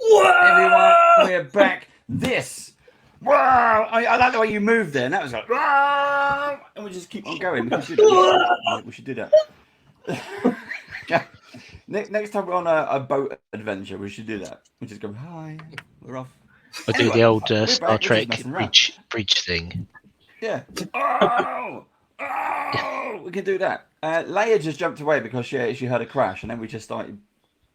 Everyone, we're back. This. Wow! I like the way you moved there. And that was like, wow! And we just keep on going. We should do that. We should do that. Yeah. Next time we're on a boat adventure, we should do that. We just go, hi, we're off. I'll do the old Star Trek bridge thing. Yeah. Oh! Oh! We can do that. Leia just jumped away because she heard a crash, and then we just started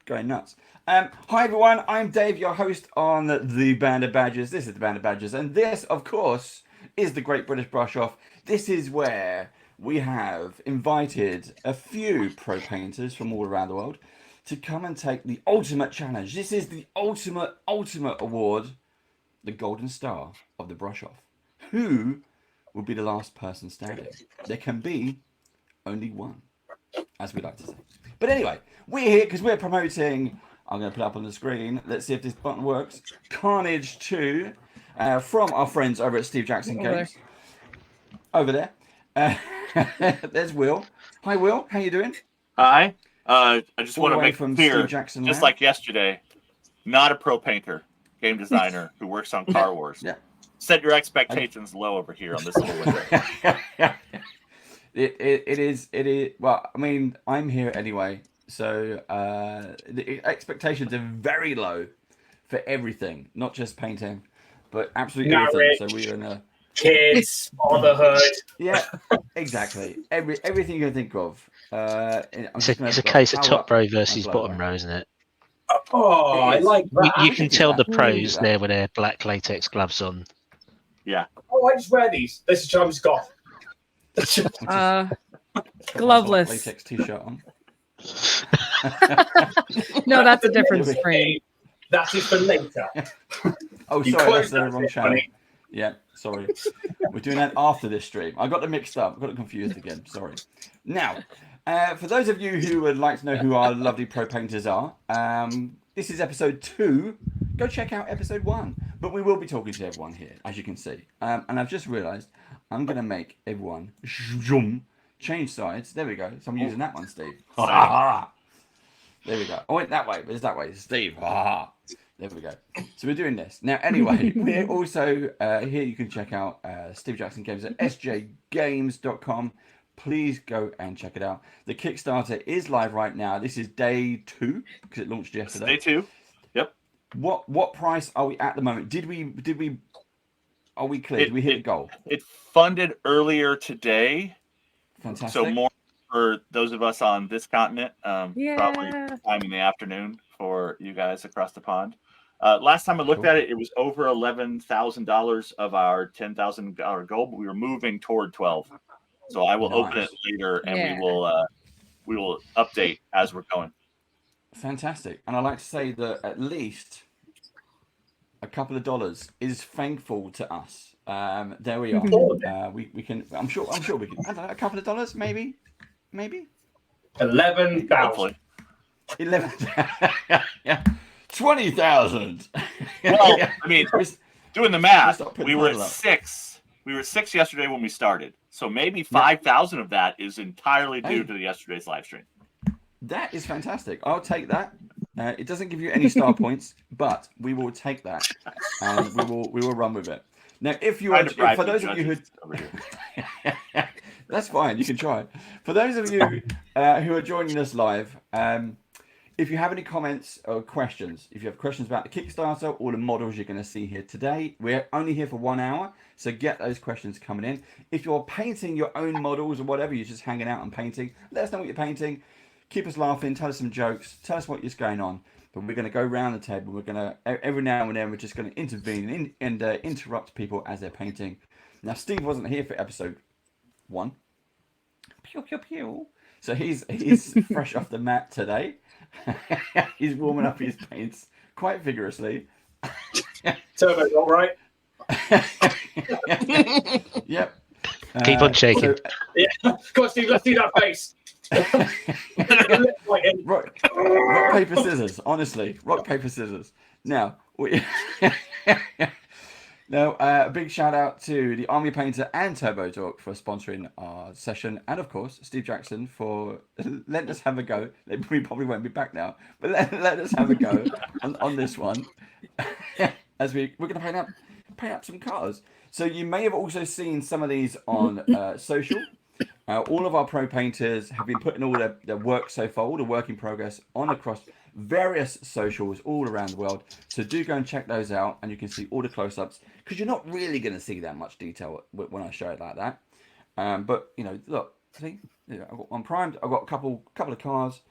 going nuts. Hi everyone, I'm Dave, your host on the Band of Badgers. This is the Band of Badgers, and this, of course, is the Great British Brush Off. This is where we have invited a few pro painters from all around the world to come and take the ultimate challenge. This is the ultimate award, the Golden Star of the Brush Off. Who will be the last person standing? There can be only one, as we like to say. But anyway, we're here because we're promoting, I'm going to put it up on the screen, let's see if this button works, CARnage 2 from our friends over at Steve Jackson Games. Over there. There's Will. Hi Will, how you doing? Hi. I just want to make from clear, Steve Jackson just Land. like yesterday, not a pro painter, game designer who works on Car Wars. Yeah. Set your expectations low over here on this little window. It is. Well, I mean, I'm here anyway, so the expectations are very low for everything, not just painting, but absolutely everything. So we're in a kids, motherhood. Yeah, exactly. Everything you can think of. It's a case of top row versus bottom row, isn't it? Oh, I like that. You can tell the pros there with their black latex gloves on. Yeah. Oh, I just wear these. This is James Goff. Gloveless. Latex t-shirt on. No, that's a different screen. That is for later. Oh, sorry, that's the wrong channel. Yeah, sorry. We're doing that after this stream. I got them mixed up. I got it confused again. Sorry. Now, for those of you who would like to know who our lovely pro painters are, this is episode 2. Go check out episode 1. But we will be talking to everyone here, as you can see. And I've just realised I'm going to make everyone change sides. There we go. So I'm using that one, Steve. There we go. I went that way, but it's that way. Steve. There we go. So we're doing this. Now, anyway, we're also here. You can check out Steve Jackson Games at sjgames.com. Please go and check it out. The Kickstarter is live right now. This is day 2 because it launched yesterday. Day 2. Yep. What price are we at the moment? Are we clear? Did we hit the goal? It funded earlier today. Fantastic. So more for those of us on this continent. Probably time in the afternoon for you guys across the pond. Last time I looked at it, it was over $11,000 of our $10,000 goal, but we were moving toward 12. So I will open it later, and we will update as we're going. Fantastic. And I like to say that at least a couple of dollars is thankful to us. There we are. We can. I'm sure we can. I don't know, a couple of dollars, maybe. 11,000. 11. Yeah. 20,000. Well, I mean, doing the math, we were at up. 6. We were at 6 yesterday when we started. So maybe 5,000 of that is entirely due to yesterday's live stream. That is fantastic. I'll take that. It doesn't give you any star points, but we will take that and we will run with it. Now, if you are, for those of you who, that's fine. You can try. For those of you who are joining us live, if you have any comments or questions, if you have questions about the Kickstarter or the models you're going to see here today, we're only here for 1 hour, so get those questions coming in. If you're painting your own models or whatever, you're just hanging out and painting, let us know what you're painting. Keep us laughing, tell us some jokes, tell us what is going on. But we're going to go around the table. We're going to, every now and then, we're just going to intervene and interrupt people as they're painting. Now, Steve wasn't here for episode 1. Pew, pew, pew. So he's fresh off the mat today. He's warming up his paints quite vigorously. Turbo, all right? Yep. Keep on shaking. Yeah. Come on, Steve, let's do that face. rock, paper, scissors. Honestly, rock, paper, scissors. Now, Now, a big shout out to the Army Painter and Turbo Dork for sponsoring our session, and of course Steve Jackson for letting us have a go. We probably won't be back now, but let us have a go on this one as we're going to paint up some cars. So you may have also seen some of these on social. All of our pro painters have been putting all their work so far, all the work in progress on across various socials all around the world. So do go and check those out, and you can see all the close-ups, because you're not really going to see that much detail when I show it like that. But you know, look, see, I'm primed. I've got a couple of cars,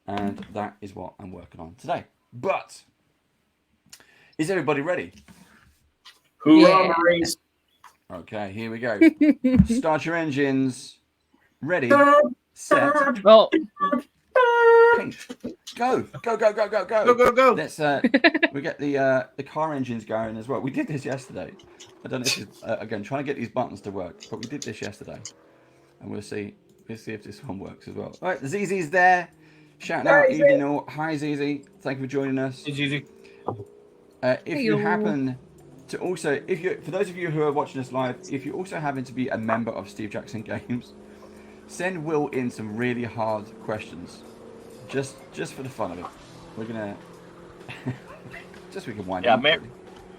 and that is what I'm working on today. But is everybody ready? Hoorah, Marines! Okay, here we go. Start your engines. Ready, set, Well, paint. Go. Let's we get the car engines going as well. We did this yesterday. I don't know if it's, again, trying to get these buttons to work, but we did this yesterday, and we'll see if this one works as well. All right, ZZ's there. Shouting out, evening all. Hi ZZ, thank you for joining us. It's easy. If you happen to also, for those of you who are watching us live, if you also happen to be a member of Steve Jackson Games, send Will in some really hard questions, just for the fun of it. We're gonna just so we can wind up.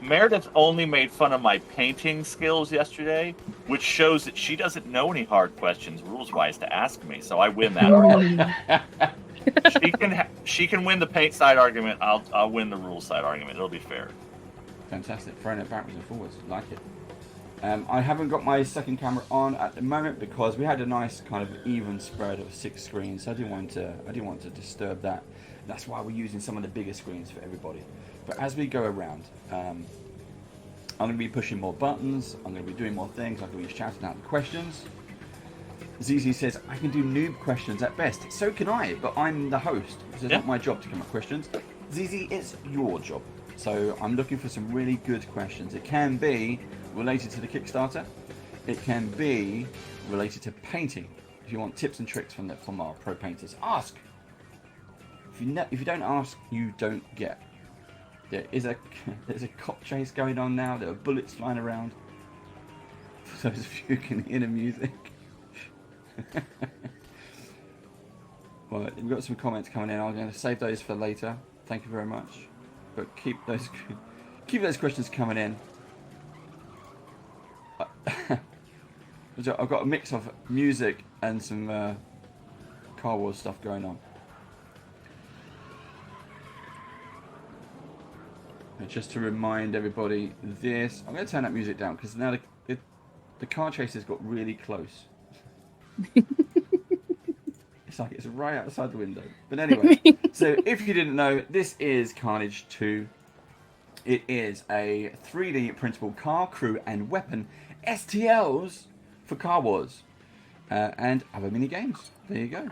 Meredith only made fun of my painting skills yesterday, which shows that she doesn't know any hard questions rules-wise to ask me. So I win that argument. She can win the paint side argument. I'll win the rules side argument. It'll be fair. Fantastic, throwing it backwards and forwards, like it. I haven't got my second camera on at the moment because we had a nice kind of even spread of 6 screens. So I didn't want to disturb that. That's why we're using some of the bigger screens for everybody. But as we go around, I'm going to be pushing more buttons. I'm going to be doing more things. I'm going to be shouting out the questions. ZZ says I can do noob questions at best. So can I, but I'm the host. So it's not my job to come up with questions. ZZ, it's your job. So I'm looking for some really good questions. It can be related to the Kickstarter. It can be related to painting. If you want tips and tricks from our pro painters, ask. If you don't ask, you don't get. There's a cop chase going on now. There are bullets flying around. For those of you who can hear the music. Well, we've got some comments coming in. I'm going to save those for later. Thank you very much. But keep those questions coming in. I've got a mix of music and some Car Wars stuff going on. And just to remind everybody, I'm going to turn that music down because now the car chase has got really close. It's like it's right outside the window. But anyway, so if you didn't know, this is CARnage 2. It is a 3D printable car, crew, and weapon STLs for Car Wars and other mini games. There you go.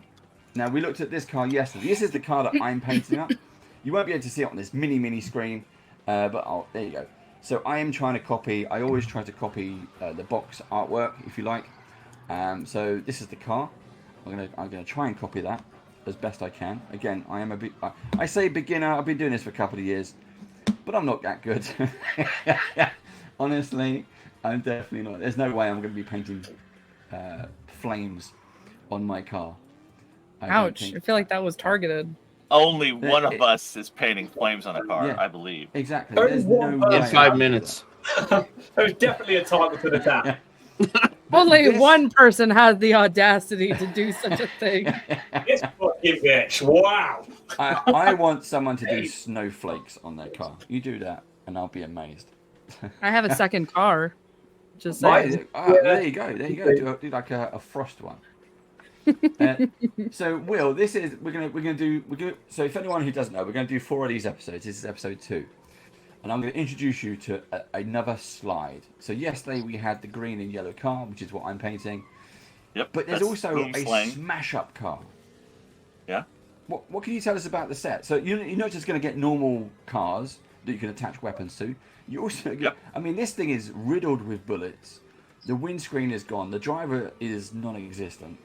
Now we looked at this car yesterday. This is the car that I'm painting up. You won't be able to see it on this mini screen, but there you go. So I am trying to copy. I always try to copy the box artwork, if you like. So this is the car. I'm gonna try and copy that as best I can. Again, I am I say beginner. I've been doing this for a couple of years, but I'm not that good. Honestly, I'm definitely not. There's no way I'm going to be painting flames on my car. Ouch! I feel like that was targeted. Only one of us is painting flames on a car, I believe. Exactly. There's no way. In 5 minutes. There's definitely a targeted attack. Only one person has the audacity to do such a thing. This fucking bitch! Wow. I want someone to do snowflakes on their car. You do that, and I'll be amazed. I have a second car. Just saying. saying. There you go. Do like a frost one. So Will, we're gonna do. So if anyone who doesn't know, we're gonna do 4 of these episodes. This is episode 2. And I'm going to introduce you to another slide. So yesterday we had the green and yellow car, which is what I'm painting. Yep. But there's also a smash-up car. Yeah. What can you tell us about the set? So you're not just going to get normal cars that you can attach weapons to. You also get, I mean, this thing is riddled with bullets. The windscreen is gone. The driver is non-existent.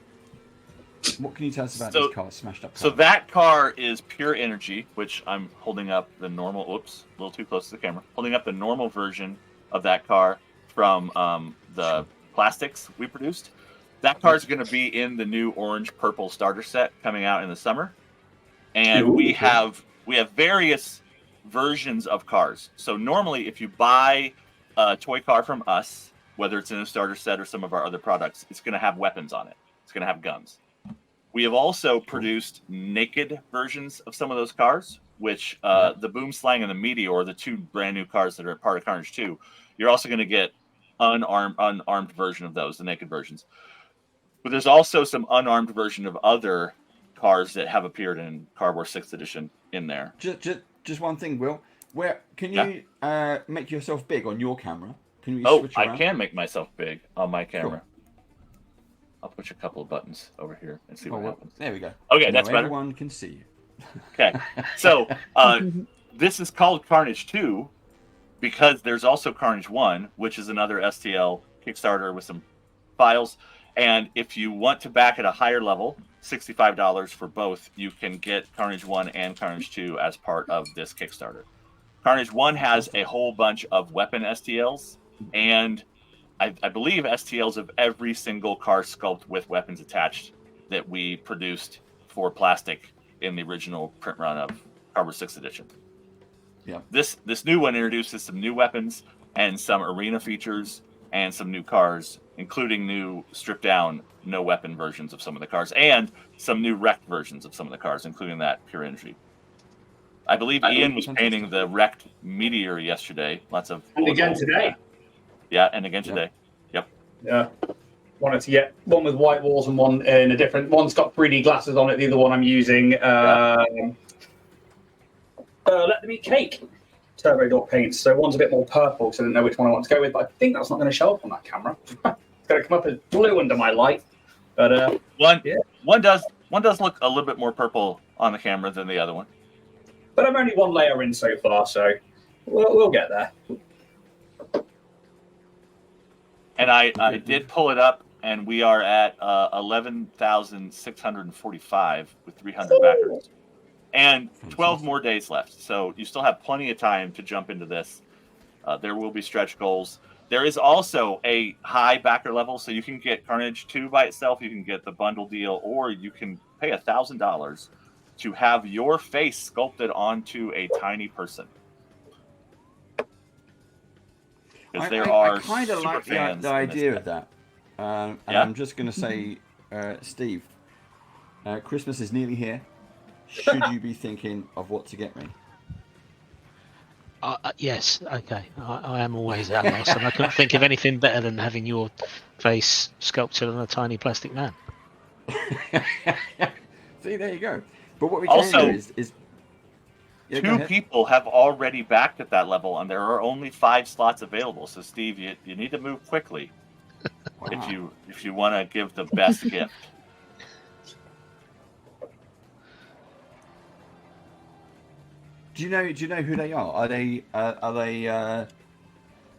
What can you tell us about this car, smashed up car? So that car is pure energy, which I'm holding up the normal, whoops, a little too close to the camera. Holding up the normal version of that car from the plastics we produced. That car is going to be in the new orange purple starter set coming out in the summer, and we have various versions of cars. So normally, if you buy a toy car from us, whether it's in a starter set or some of our other products, it's going to have weapons on it. It's going to have guns. We have also produced naked versions of some of those cars, which the Boomslang and the Meteor, the two brand new cars that are part of CARnage 2, you're also going to get unarmed version of those, the naked versions. But there's also some unarmed version of other cars that have appeared in Car Wars 6th Edition in there. Just one thing, Will. Where can you make yourself big on your camera? Can you switch around? I can make myself big on my camera. Sure. I'll push a couple of buttons over here and see what happens. There we go. Okay, now that's better. Everyone can see you. Okay, so this is called CARnage 2 because there's also CARnage 1, which is another STL Kickstarter with some files. And if you want to back at a higher level, $65 for both, you can get CARnage 1 and CARnage 2 as part of this Kickstarter. CARnage 1 has a whole bunch of weapon STLs, and I believe STLs of every single car sculpt with weapons attached that we produced for plastic in the original print run of Car Wars 6th Edition. Yeah. This new one introduces some new weapons and some arena features and some new cars, including new stripped down no weapon versions of some of the cars and some new wrecked versions of some of the cars, including that pure energy. I believe Ian was painting the wrecked Meteor yesterday. And again today. Yeah, and again today. Yep. Yeah. Wanted to get one with white walls and one in a different. One's got 3D glasses on it. The other one I'm using. Let them eat cake. Turbo Dork paints. So one's a bit more purple, so I didn't know which one I want to go with. But I think that's not going to show up on that camera. It's going to come up as blue under my light. But one does look a little bit more purple on the camera than the other one. But I'm only one layer in so far, so we'll get there. And I did pull it up, and we are at 11,645 with 300 backers. And 12 more days left. So you still have plenty of time to jump into this. There will be stretch goals. There is also a high backer level, so you can get CARnage 2 by itself, you can get the bundle deal, or you can pay $1,000 to have your face sculpted onto a tiny person. Because I kind of like the idea of that. And I'm just going to say, Steve, Christmas is nearly here. Should you be thinking of what to get me? Yes, okay. I am always at loss, and I couldn't think of anything better than having your face sculpted on a tiny plastic man. See, there you go. But what we can do is two people have already backed at that level, and there are only 5 slots available. So, Steve, you need to move quickly if you want to give the best gift. Do you know who they are? Are they? Do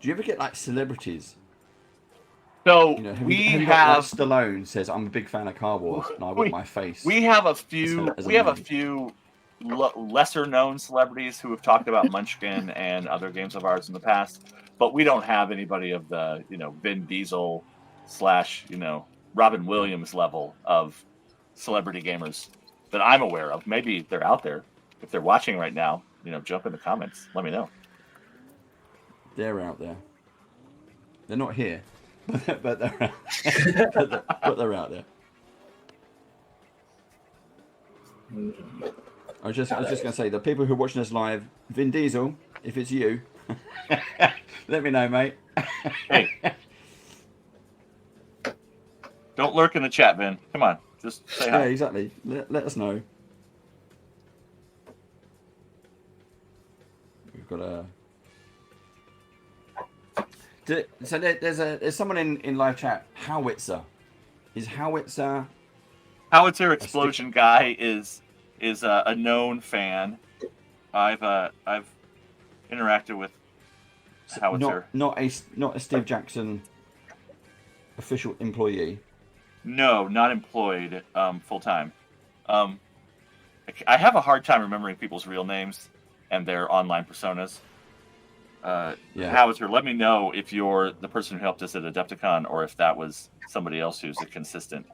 you ever get like celebrities? So we have Stallone says, "I'm a big fan of Car Wars, and I want my face." We have a few. We have a few lesser known celebrities who have talked about Munchkin and other games of ours in the past, but we don't have anybody of the Vin Diesel / Robin Williams level of celebrity gamers that I'm aware of. Maybe they're out there. If they're watching right now, jump in the comments. Let me know. They're out there. They're not here, but they're out. but they're out there. I was just going to say, the people who are watching us live, Vin Diesel, if it's you, let me know, mate. Hey, don't lurk in the chat, Vin. Come on, just say hi. Yeah, exactly. Let us know. We've got a. So there's someone in live chat. Howitzer. Is Howitzer Explosion Guy is a known fan. I've interacted with Howitzer. Not a Steve Jackson official employee. No, not employed full time. I have a hard time remembering people's real names and their online personas. Howitzer, let me know if you're the person who helped us at Adepticon or if that was somebody else who's a consistent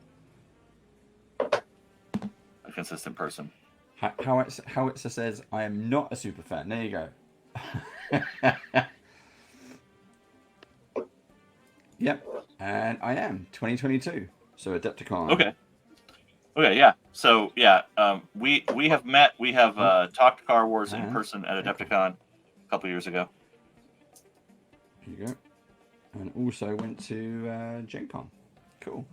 person. Howitzer says, I am not a super fan. There you go. Yep. And I am 2022. So Adepticon. Okay, yeah. So yeah, we have met. We have talked Car Wars in person at Adepticon a couple years ago. There you go. And also went to Gen Con. Cool.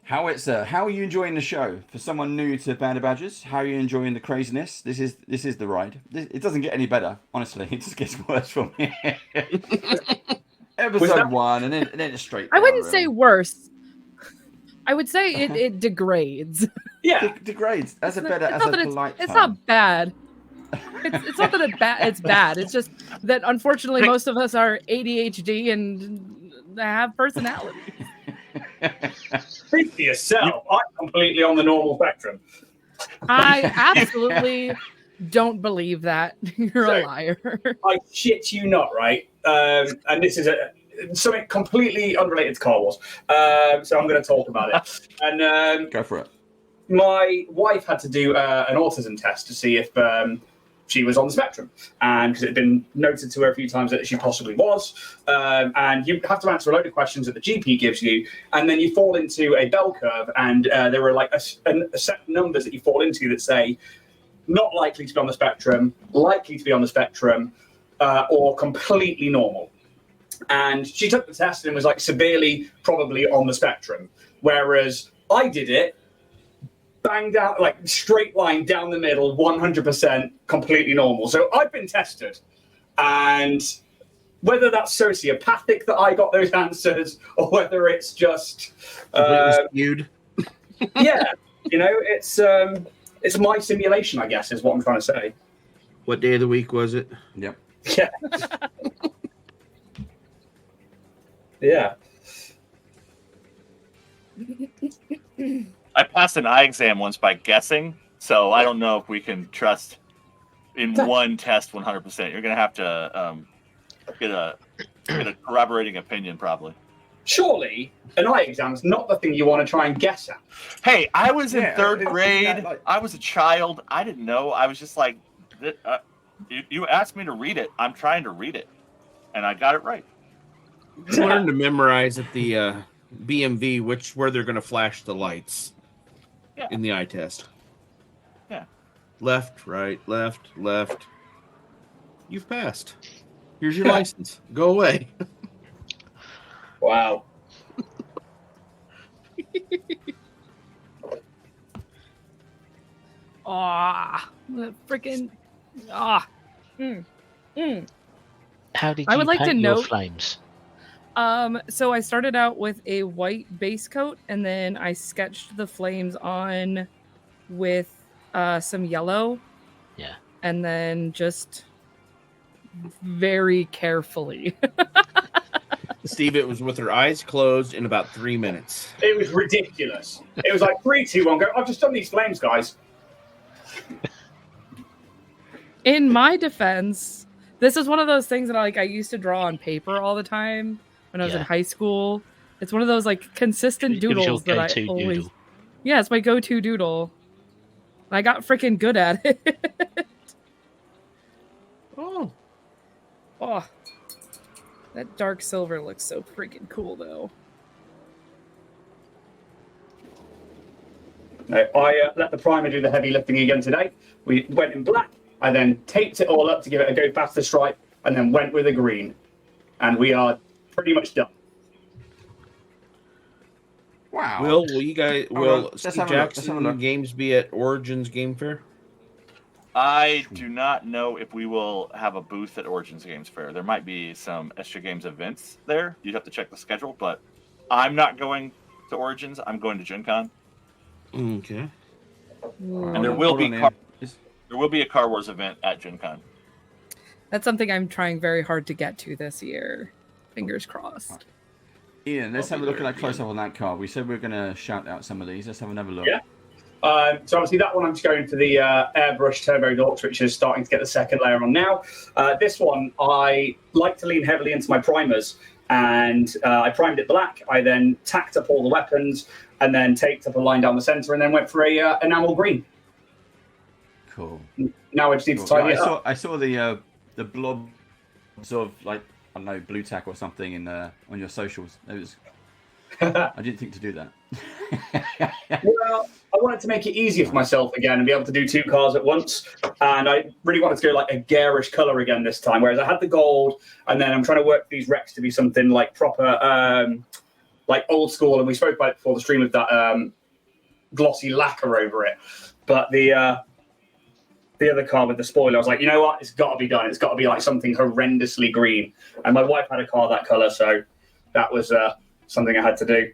Howitzer, how are you enjoying the show? For someone new to Band of Badgers, how are you enjoying the craziness? This is the ride. It doesn't get any better, honestly. It just gets worse from here. Episode 1, and then it's straight. I wouldn't say worse. I would say it degrades. Yeah, degrades. That's a polite term. It's not bad. It's not that it's bad. It's just that unfortunately most of us are ADHD and have personality. Speak for yourself. I'm completely on the normal spectrum. I absolutely don't believe that. You're a liar. I shit you not, right? And this is something completely unrelated to Car Wars. So I'm going to talk about it. And go for it. My wife had to do an autism test to see if she was on the spectrum, and because it had been noted to her a few times that she possibly was, and you have to answer a load of questions that the GP gives you, and then you fall into a bell curve, and there are like a set of numbers that you fall into that say not likely to be on the spectrum, likely to be on the spectrum, or completely normal. And she took the test and was like severely probably on the spectrum, whereas I did it banged out, like straight line down the middle, 100% completely normal. So I've been tested, and whether that's sociopathic that I got those answers or whether it's just skewed. Yeah, it's my simulation, I guess, is what I'm trying to say. What day of the week was it? Yep. Yeah. Yeah. I passed an eye exam once by guessing, so I don't know if we can trust in one test 100%. You're going to have to get a corroborating opinion, probably. Surely, an eye exam is not the thing you want to try and guess at. Hey, I was in third grade. I was a child. I didn't know. I was just like, you asked me to read it. I'm trying to read it, and I got it right. You learn to memorize at the BMV where they're going to flash the lights. Yeah. In the eye test. Yeah. Left, right, left. You've passed. Here's your license. Go away. Wow. Freaking. How did you I would like to paint your note flames? So I started out with a white base coat, and then I sketched the flames on with some yellow. Yeah. And then just very carefully. Steve, it was with her eyes closed in about 3 minutes. It was ridiculous. It was like 3, 2, 1, go. I've just done these flames, guys. In my defense, this is one of those things that I used to draw on paper all the time when I was in high school. It's one of those like consistent doodles that I always. Doodle. Yeah, it's my go-to doodle. I got freaking good at it. Oh, that dark silver looks so freaking cool, though. No, I let the primer do the heavy lifting again today. We went in black. I then taped it all up to give it a go faster stripe, and then went with a green. And we are pretty much done. Wow. Will you guys, Steve Jackson games be at Origins Game Fair? I do not know if we will have a booth at Origins Games Fair. There might be some Extra Games events there. You'd have to check the schedule, but I'm not going to Origins. I'm going to Gen Con. Okay. And there will be a Car Wars event at Gen Con. That's something I'm trying very hard to get to this year. Fingers crossed. Ian, let's have a look at that close up on that card. We said we were going to shout out some of these. Let's have another look. Yeah. So obviously that one I'm just going for the airbrush turbo Dorks, which is starting to get the second layer on now. This one, I like to lean heavily into my primers, and I primed it black. I then tacked up all the weapons, and then taped up a line down the center, and then went for a enamel green. Cool. Now I just need to tidy it up. I saw the blobs of, like, I don't know, blue tack or something in on your socials. It was. I didn't think to do that. Well, I wanted to make it easier for myself again and be able to do 2 cars at once. And I really wanted to go like a garish color again this time. Whereas I had the gold, and then I'm trying to work these wrecks to be something like proper, like old school. And we spoke about it before the stream with that glossy lacquer over it. But the other car with the spoiler, I was like, you know what? It's got to be done. It's got to be like something horrendously green. And my wife had a car that color, so that was something I had to do.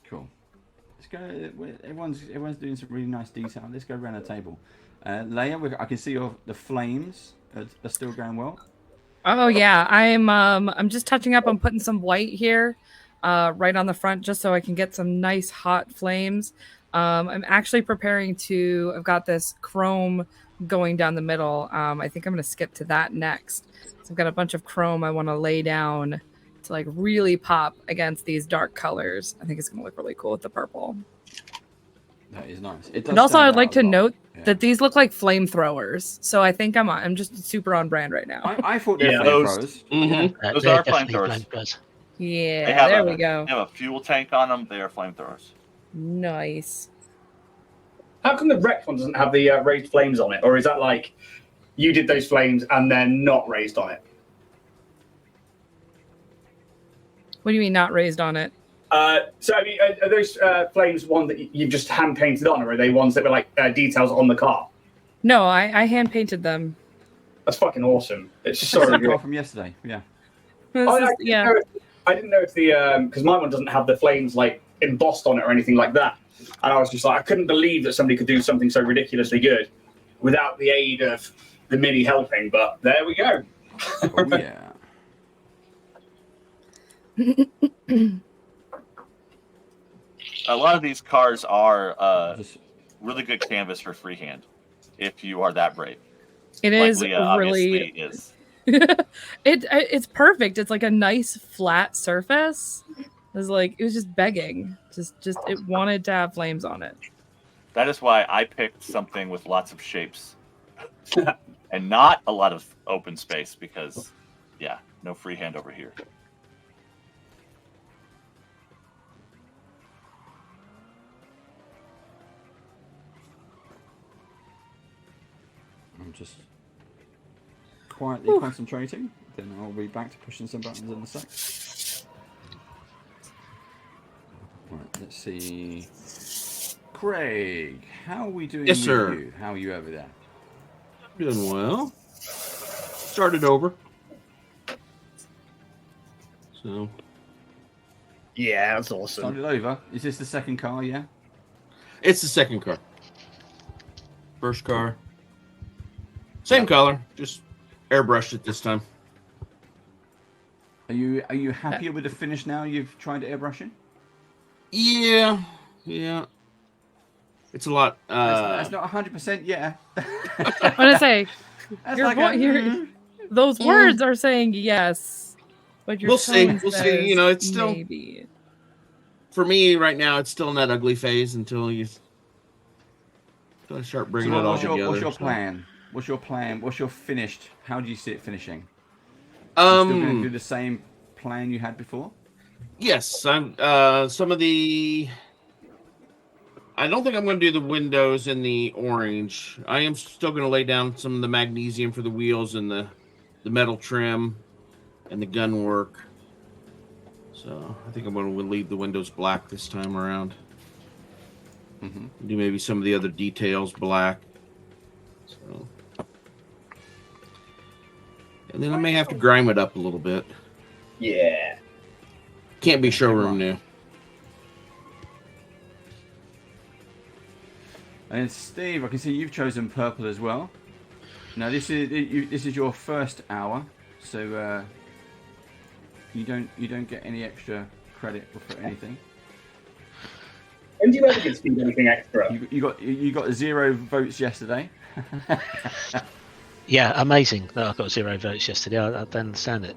Cool. Let's go. Everyone's doing some really nice detail. Let's go around the table. Leia, I can see the flames are still going well. Oh yeah, I'm just touching up. I'm putting some white here, right on the front, just so I can get some nice hot flames. I'm actually preparing to. I've got this chrome going down the middle. I think I'm gonna skip to that next. So I've got a bunch of chrome I want to lay down to like really pop against these dark colors. I think it's gonna look really cool with the purple. That is nice. And also, I'd like to note that these look like flamethrowers. So I think I'm just super on brand right now. I thought they were flamethrowers. Those are flamethrowers. Yeah, there we go. They have a fuel tank on them. They are flamethrowers. Nice. How come the wrecked one doesn't have the raised flames on it? Or is that like you did those flames and they're not raised on it? What do you mean not raised on it? So I mean, are those flames one that you've just hand painted on, or are they ones that were like details on the car? No, I hand painted them. That's fucking awesome. It's so good. From yesterday, yeah. I didn't know if the because my one doesn't have the flames like embossed on it or anything like that, and I was just like, I couldn't believe that somebody could do something so ridiculously good without the aid of the mini helping. But there we go. Oh yeah. A lot of these cars are really good canvas for freehand, if you are that brave. It like is Leah really. Is. It's perfect. It's like a nice flat surface. It was just begging. Just it wanted to have flames on it. That is why I picked something with lots of shapes and not a lot of open space because, yeah, no freehand over here. I'm just quietly concentrating. Then I'll be back to pushing some buttons in a sec. Right, let's see. Craig, how are we doing? Yes, with sir. You? How are you over there? Doing well. Started over. So. Yeah, that's awesome. Started over. Is this the second car? Yeah. It's the second car. First car. Same color, just airbrushed it this time. Are you happier with the finish now? You've tried airbrushing? Yeah. It's a lot. That's not 100%. Yeah. I'm gonna say, those words are saying yes, but your we'll see. Says you know, it's still maybe. For me right now. It's still in that ugly phase until I start bringing it all together. What's your plan? What's your plan? What's your finished? How do you see it finishing? You still going to do the same plan you had before? Yes, I'm. Some of the. I don't think I'm going to do the windows in the orange. I am still going to lay down some of the magnesium for the wheels and the metal trim and the gun work. So I think I'm going to leave the windows black this time around. Mm-hmm. Do maybe some of the other details black. So. And then I may have to grime it up a little bit. Yeah. Can't be showroom new. And Steve, I can see you've chosen purple as well. Now this is your first hour, so you don't get any extra credit for anything. When do you ever get Steve anything extra? You got 0 votes yesterday. Yeah, amazing that I got 0 votes yesterday. I don't understand it.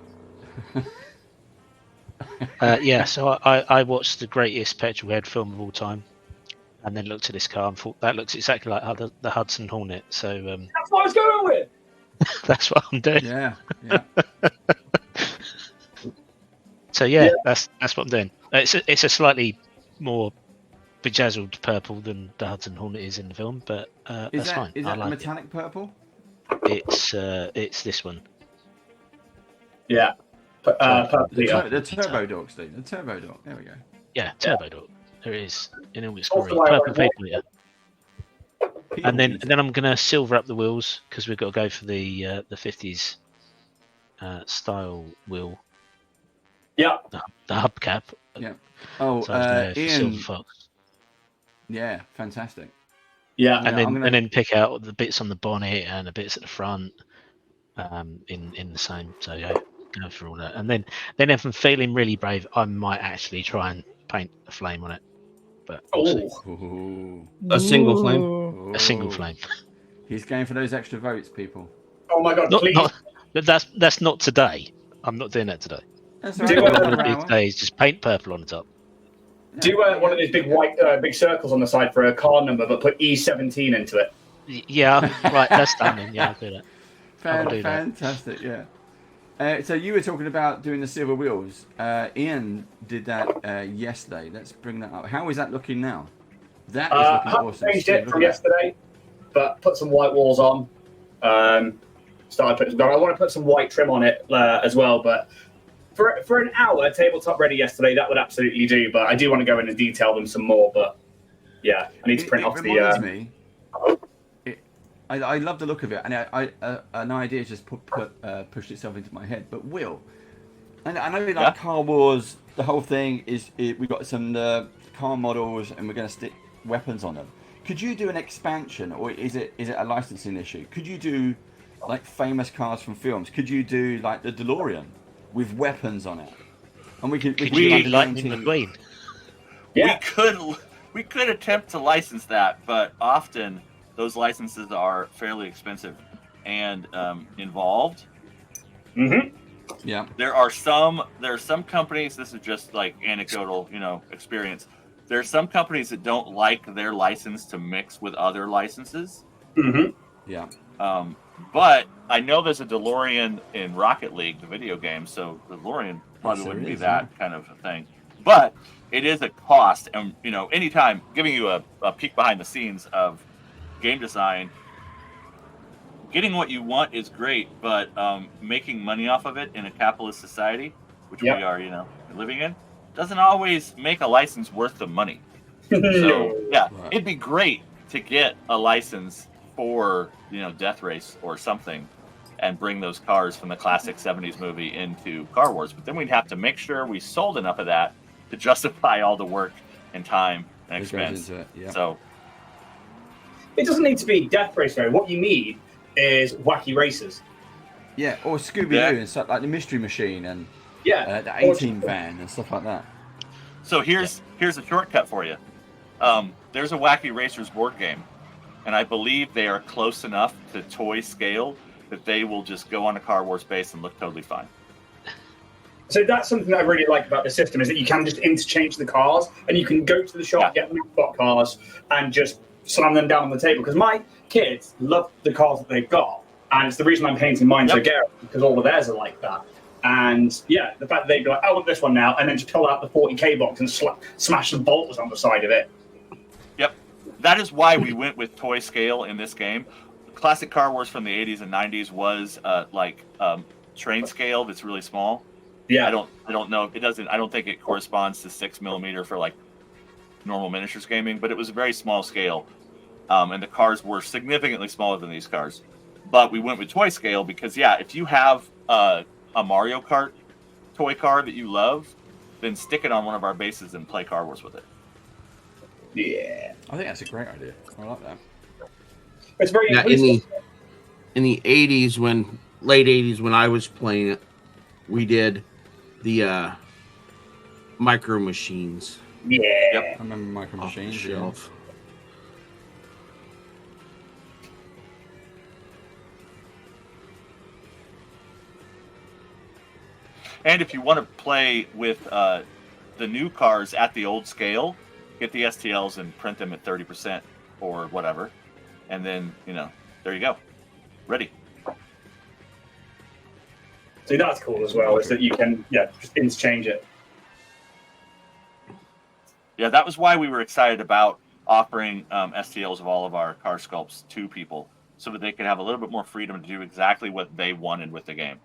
So I watched the greatest petrolhead film of all time, and then looked at this car and thought that looks exactly like the Hudson Hornet. So that's what I was going with. That's what I'm doing. Yeah. So that's what I'm doing. It's a slightly more bejazzled purple than the Hudson Hornet is in the film, but that's fine. Is that metallic purple? It's this one. Yeah. The Turbo Dork, Steve. The Turbo Dork. There we go. Yeah, Turbo Dork. There it is in all its glory. Purple paper, yeah. And then I'm gonna silver up the wheels because we've got to go for the 50s style wheel. Yeah. The hubcap. Yeah. Oh, so Ian. Silver Fox. Yeah, fantastic. Yeah. And then pick out the bits on the bonnet and the bits at the front, in the same. So yeah, go for all that. And then if I'm feeling really brave, I might actually try and paint a flame on it. But a single flame. A single flame. He's going for those extra votes, people. Oh my god! Please. That's not today. I'm not doing that today. That's What I'm going to do today is just paint purple on the top. Do one of those big white big circles on the side for a car number, but put E17 into it. Yeah, right. That's done. Then. Yeah, I'll do that. Fantastic. Yeah. So you were talking about doing the silver wheels. Ian did that yesterday. Let's bring that up. How is that looking now? That is looking awesome. Changed it from yesterday, but put some white walls on. I want to put some white trim on it as well, but for an hour, tabletop ready yesterday, that would absolutely do. But I do want to go in and detail them some more. But yeah, I need to print off the. I love the look of it, and an idea just pushed itself into my head. But Will, and I know Car Wars, the whole thing is we've got some car models, and we're going to stick weapons on them. Could you do an expansion, or is it a licensing issue? Could you do like famous cars from films? Could you do like the DeLorean with weapons on it? And we could Lightning McQueen. Yeah, we could attempt to license that, but often those licenses are fairly expensive and involved. Mm-hmm. Yeah. There are some companies. This is just like anecdotal, experience. There are some companies that don't like their license to mix with other licenses. Mm-hmm. Yeah. But I know there's a DeLorean in Rocket League, the video game, so the DeLorean probably wouldn't be that kind of a thing. But it is a cost, and anytime giving you a peek behind the scenes of game design, getting what you want is great, but making money off of it in a capitalist society, which we are, living in, doesn't always make a license worth the money. So it'd be great to get a license for Death Race or something, and bring those cars from the classic '70s movie into Car Wars. But then we'd have to make sure we sold enough of that to justify all the work and time and expense. So it doesn't need to be Death Race, though. What you need is wacky races. Yeah, or Scooby-Doo and stuff like the Mystery Machine and the A-Team van and stuff like that. So here's a shortcut for you. There's a Wacky Racers board game, and I believe they are close enough to toy scale that they will just go on a Car Wars base and look totally fine. So that's something that I really like about the system, is that you can just interchange the cars, and you can go to the shop, get Matchbox cars, and just slam them down on the table. Because my kids love the cars that they've got, and it's the reason I'm painting mine so Garrett, because all of theirs are like that. And the fact that they'd be like, I want this one now, and then just pull out the 40k box and smash some bolters on the side of it. Yep. That is why we went with toy scale in this game. Classic Car Wars from the 80s and 90s was train scale that's really small. Yeah. I don't know. It doesn't. I don't think it corresponds to 6mm for like normal miniatures gaming, but it was a very small scale, and the cars were significantly smaller than these cars. But we went with toy scale because if you have a Mario Kart toy car that you love, then stick it on one of our bases and play Car Wars with it. Yeah, I think that's a great idea. I like that. It's very in the 80s, late 80s when I was playing it, we did the Micro Machines Yeah. Yep. I remember Micro Machines. Shelf. And if you want to play with the new cars at the old scale, get the STLs and print them at 30% or whatever. And then, there you go. Ready. So that's cool as well, is that you can, just interchange it. Yeah, that was why we were excited about offering STLs of all of our car sculpts to people, so that they could have a little bit more freedom to do exactly what they wanted with the game.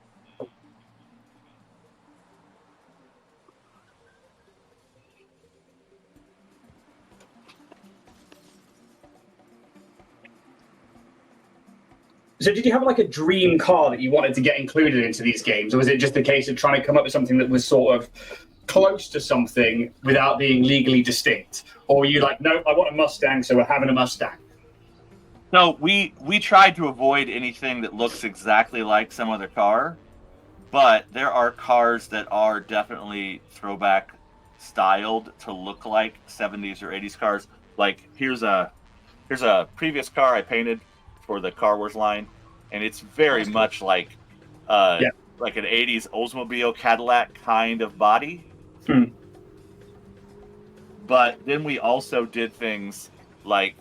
So did you have like a dream car that you wanted to get included into these games, or was it just a case of trying to come up with something that was sort of close to something without being legally distinct? Or were you like, no, I want a Mustang, so we're having a Mustang? No, we tried to avoid anything that looks exactly like some other car, but there are cars that are definitely throwback styled to look like 70s or 80s cars. Like here's a previous car I painted for the Car Wars line, and it's very much like like an 80s Oldsmobile Cadillac kind of body. But then we also did things like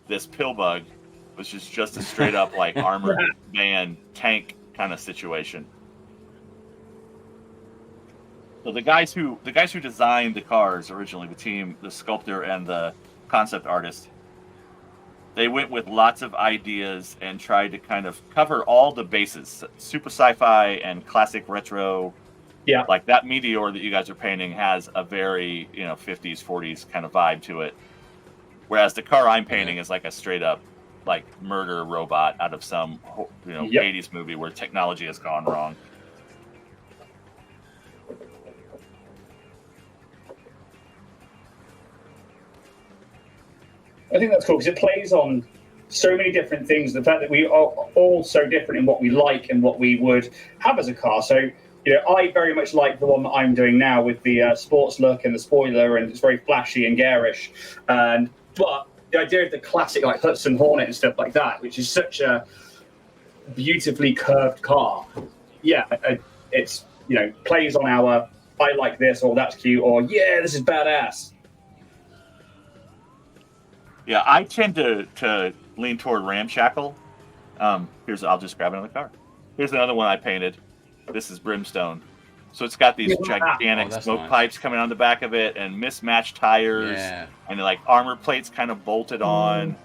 this Pillbug, which is just a straight up like armored van tank kind of situation. So the guys who designed the cars originally, the team, the sculptor and the concept artist, they went with lots of ideas and tried to kind of cover all the bases, super sci-fi and classic retro. Yeah. Like that Meteor that you guys are painting has a very, 50s, 40s kind of vibe to it. Whereas the car I'm painting is like a straight up like murder robot out of some, 80s movie where technology has gone wrong. I think that's cool because it plays on so many different things. The fact that we are all so different in what we like and what we would have as a car. So, I very much like the one that I'm doing now with the sports look and the spoiler, and it's very flashy and garish. But the idea of the classic like Hudson Hornet and stuff like that, which is such a beautifully curved car. Yeah, it's plays on our I like this, or that's cute, or this is badass. Yeah, I tend to lean toward ramshackle. I'll just grab another car. Here's another one I painted. This is Brimstone. So it's got these gigantic smoke pipes coming on the back of it, and mismatched tires, and like armor plates kind of bolted on,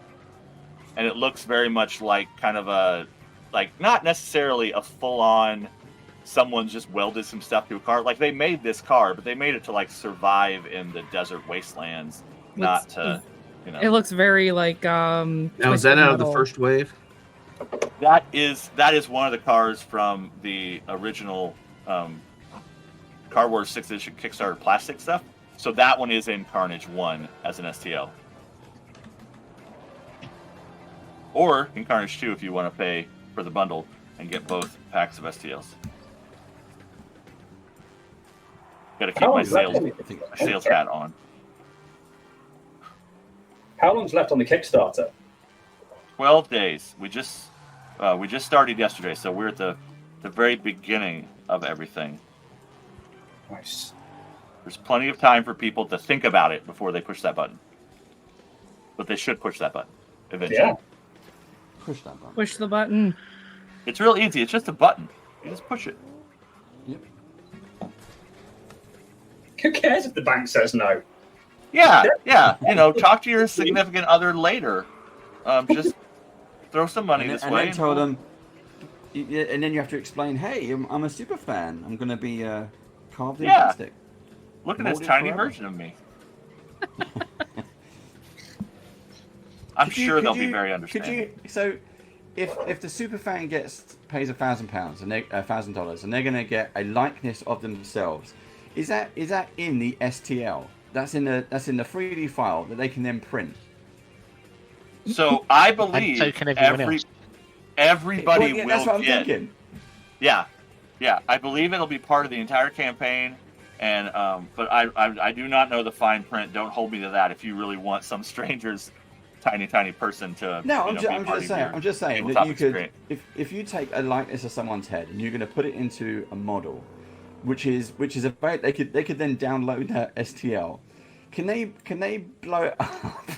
and it looks very much like kind of a, like not necessarily a full-on, someone's just welded some stuff to a car. Like they made this car, but they made it to like survive in the desert wastelands, not to. It looks very like Now is that out of the first wave? That is one of the cars from the original Car Wars 6th edition Kickstarter plastic stuff. So that one is in CARnage 1 as an STL. Or in CARnage 2 if you want to pay for the bundle and get both packs of STLs. Got to keep my sales hat on. How long's left on the Kickstarter? 12 days. We just started yesterday, so we're at the very beginning of everything. Nice. There's plenty of time for people to think about it before they push that button. But they should push that button eventually. Yeah. Push that button. Push the button. It's real easy. It's just a button. You just push it. Yep. Who cares if the bank says no? Yeah. Talk to your significant other later. Just throw some money this way. And then tell them, and then you have to explain, hey, I'm a super fan. I'm going to be carved in plastic. Look at this tiny version of me. I'm sure they'll be very understanding. So, if the super fan pays £1,000 and $1,000, and they're going to get a likeness of themselves, is that in the STL? That's in the 3D file that they can then print. So I believe everybody will that's what I'm get. Thinking. Yeah. I believe it'll be part of the entire campaign. And but I do not know the fine print. Don't hold me to that. If you really want some stranger's tiny person to I'm just saying that you could, if you take a likeness of someone's head and you're going to put it into a model, which is about, they could then download that STL. Can they blow it up?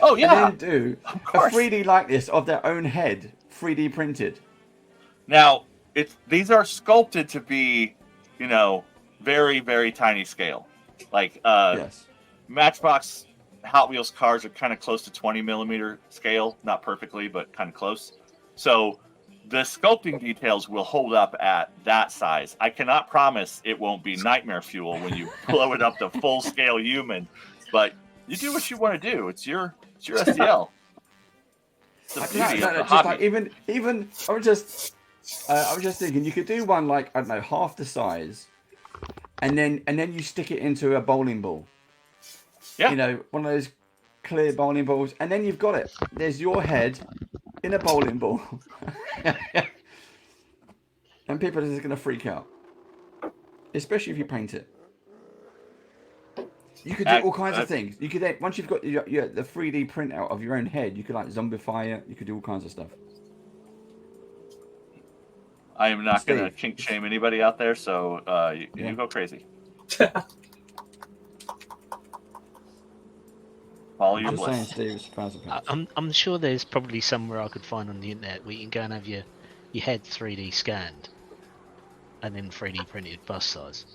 Oh yeah, and then do a 3D likeness of their own head, 3D printed. Now these are sculpted to be, very, very tiny scale. Like yes. Matchbox Hot Wheels cars are kind of close to 20 millimeter scale, not perfectly, but kind of close. So the sculpting details will hold up at that size. I cannot promise it won't be nightmare fuel when you blow it up to full scale human, but you do what you want to do. It's your STL. Even I was just thinking you could do one like, I don't know, half the size, and then you stick it into a bowling ball. Yeah. One of those clear bowling balls, and then you've got it. There's your head in a bowling ball. And people are just going to freak out. Especially if you paint it. You could do all kinds of things. You could, once you've got the 3D printout of your own head, you could like zombify it. You could do all kinds of stuff. I am not going to kink shame anybody out there, so you go crazy. Follow your bliss. I'm sure there's probably somewhere I could find on the internet where you can go and have your head 3D scanned and then 3D printed bust size.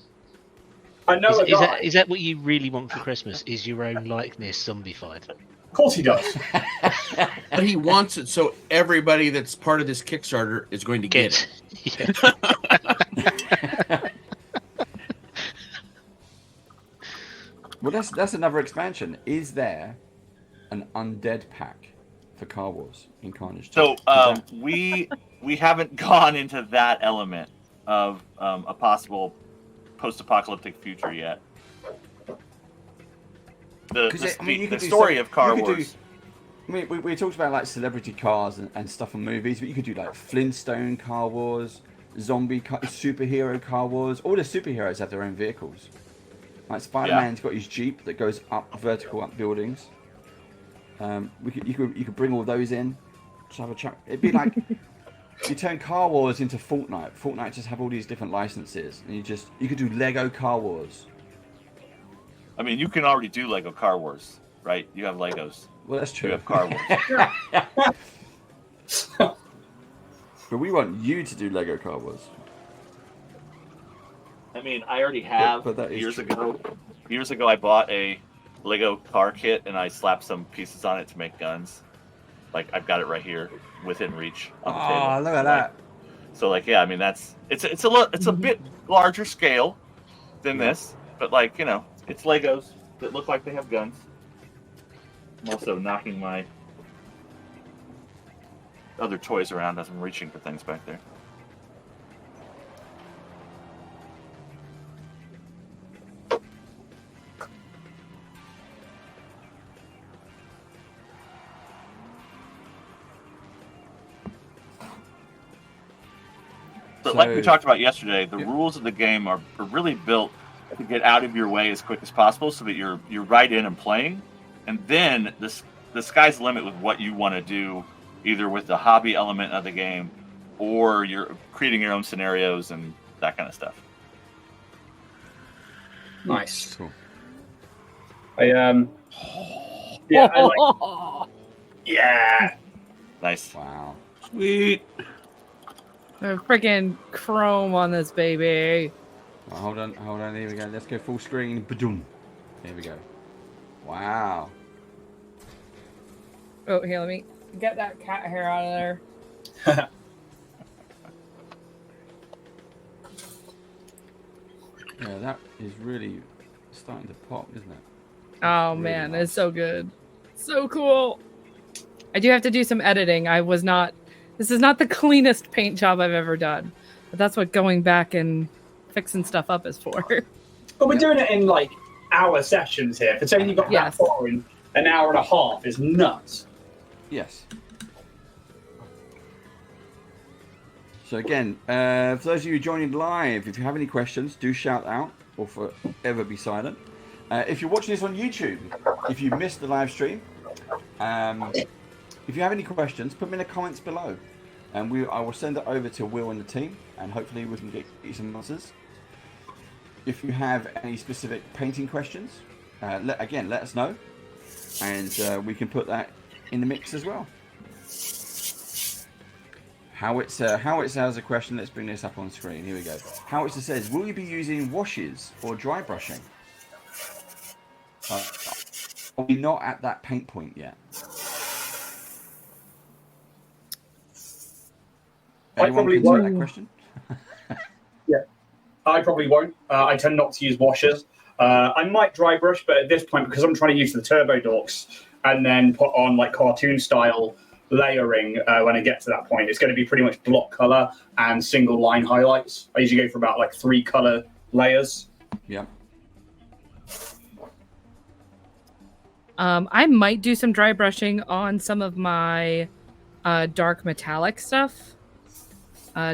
I know is that what you really want for Christmas? Is your own likeness zombified? Of course he does. But he wants it so everybody that's part of this Kickstarter is going to get it. Yeah. Well, that's another expansion. Is there an undead pack for Car Wars in CARnage? So we haven't gone into that element of a possible post-apocalyptic future yet. The story of Car Wars. We talked about like celebrity cars and stuff in movies, but you could do like Flintstone Car Wars, superhero Car Wars. All the superheroes have their own vehicles. Like Spider-Man's got his Jeep that goes vertical up buildings. You could bring all those in. Just have a chat. It'd be like you turn Car Wars into Fortnite. Fortnite just have all these different licenses, and you could do Lego Car Wars. I mean, you can already do Lego Car Wars, right? You have Legos. Well, that's true. You have Car Wars. But we want you to do Lego Car Wars. I mean, I already have. But years ago, I bought a Lego car kit and I slapped some pieces on it to make guns. Like I've got it right here, within reach on the table. Oh, look at that! So yeah, I mean it's a bit larger scale than this, but it's Legos that look like they have guns. I'm also knocking my other toys around as I'm reaching for things back there. But like we talked about yesterday, the rules of the game are really built to get out of your way as quick as possible, so that you're right in and playing, and then the sky's the limit with what you want to do, either with the hobby element of the game, or you're creating your own scenarios and that kind of stuff. Nice. Cool. Yeah. Nice. Wow. Sweet. Freaking chrome on this baby. Well, hold on. Here we go. Let's go full screen. Ba-doom. Here we go. Wow. Oh, here, let me get that cat hair out of there. Yeah, that is really starting to pop, isn't it? Oh, really man, nice. It's so good. So cool. I do have to do some editing. This is not the cleanest paint job I've ever done, but that's what going back and fixing stuff up is for. But we're doing it in hour sessions here. For saying you got that far in an hour and a half is nuts. Yes. So again, for those of you joining live, if you have any questions, do shout out. or forever be silent. If you're watching this on YouTube, if you missed the live stream, if you have any questions, put them in the comments below, and I will send it over to Will and the team, and hopefully we can get you some answers. If you have any specific painting questions, let us know, and we can put that in the mix as well. Howitzer has a question. Let's bring this up on screen. Here we go. Howitzer says, will you be using washes or dry brushing? We're not at that paint point yet. I probably won't. That question? Yeah, I probably won't. I tend not to use washers. I might dry brush, but at this point, because I'm trying to use the turbo dorks and then put on like cartoon style layering when I get to that point, it's going to be pretty much block color and single line highlights. I usually go for about like 3 color layers. Yeah. I might do some dry brushing on some of my dark metallic stuff,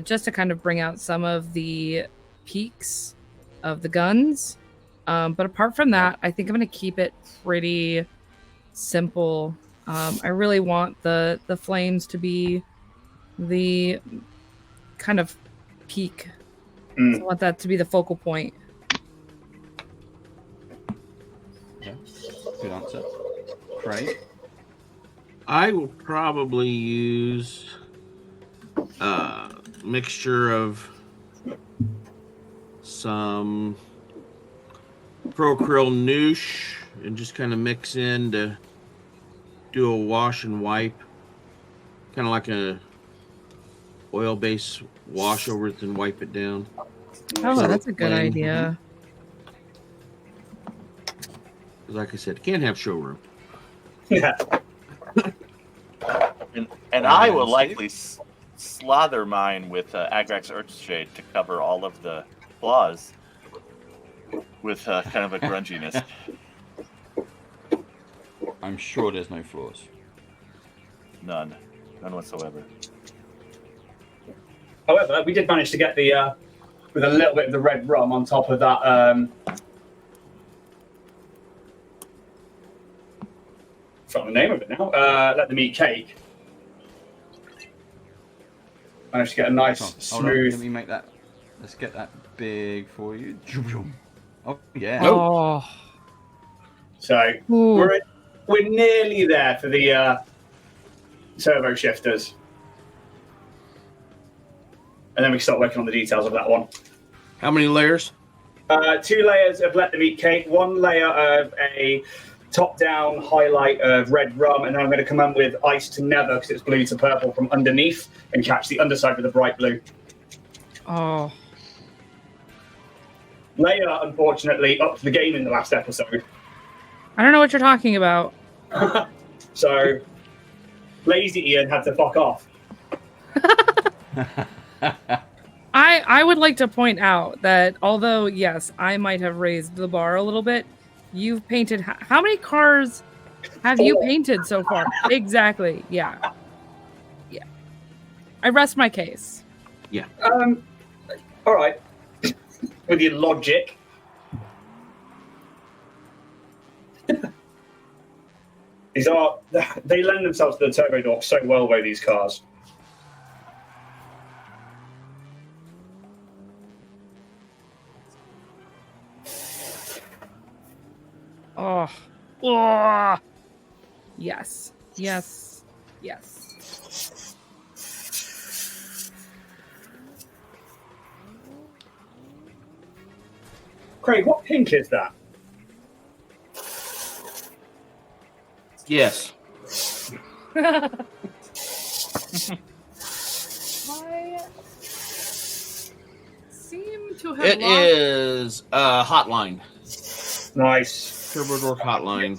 just to kind of bring out some of the peaks of the guns. But apart from that, I think I'm going to keep it pretty simple. I really want the flames to be the kind of peak. I want that to be the focal point. Okay. Good answer. Craig? I will probably use a mixture of some Procryl Noosh and just kind of mix in to do a wash and wipe, kind of like a oil-based wash over it and wipe it down. Oh, that's a good idea. Like I said, can't have showroom. Yeah. and I will likely slather mine with Agrax Earthshade to cover all of the flaws with kind of a grunginess. I'm sure there's no flaws. None whatsoever. However, we did manage to get the with a little bit of the red rum on top of that. Forgot the name of it now. Let them eat cake. Managed to get a nice smooth. Let me make that. Let's get that big for you. Oh yeah. Oh. So we're nearly there for the turbo shifters, and then we can start working on the details of that one. How many layers? 2 layers of let them eat cake. 1 layer of a top-down highlight of red rum, and then I'm going to come in with ice to nether because it's blue to purple from underneath, and catch the underside with a bright blue. Oh. Leia, unfortunately, upped the game in the last episode. I don't know what you're talking about. So, lazy Ian had to fuck off. I would like to point out that although, yes, I might have raised the bar a little bit, you've painted... How many cars have you painted so far? Exactly, yeah. Yeah. I rest my case. Yeah. All right. With your logic. They lend themselves to the turbo dork so well by these cars. Oh. Oh. Yes. Yes. Yes. Craig, what pink is that? Yes. I seem to have It is Hotline. Nice. Turbo Dork Hotline.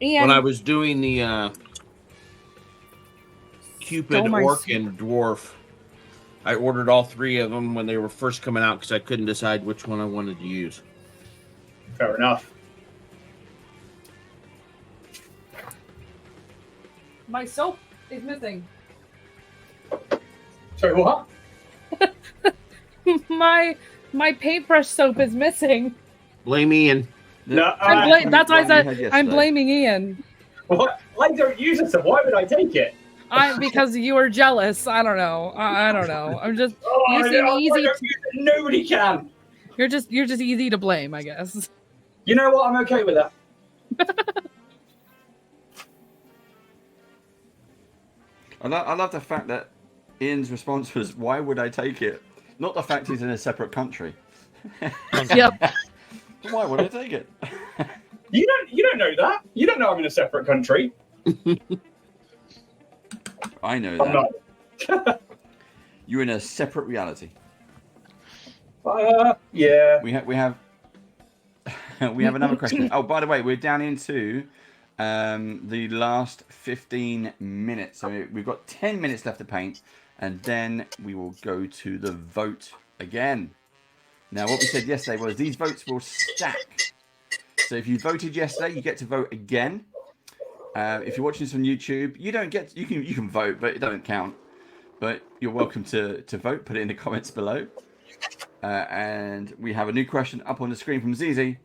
When I was doing the Cupid, Orc, and Dwarf, I ordered all 3 of them when they were first coming out because I couldn't decide which one I wanted to use. Fair enough. My soap is missing. Sorry, what? my paintbrush soap is missing. Blame Ian. No, that's why I said I'm blaming Ian. What? I don't use it, so why would I take it? Because you were jealous. I don't know. I don't know. I'm just. Oh, You seem easy. I don't use it. Nobody can. You're just easy to blame, I guess. You know what? I'm okay with that. I love the fact that Ian's response was, "Why would I take it?" Not the fact he's in a separate country. Yep. Why would I take it? You don't know that. You don't know I'm in a separate country. I know I'm that. not. You're in a separate reality. Yeah. We have another question. Oh, by the way, we're down into the last 15 minutes. So we've got 10 minutes left to paint, and then we will go to the vote again. Now, what we said yesterday was these votes will stack. So if you voted yesterday, you get to vote again. If you're watching this on YouTube, you don't get. You can vote, but it doesn't count. But you're welcome to vote. Put it in the comments below. And we have a new question up on the screen from Zizi.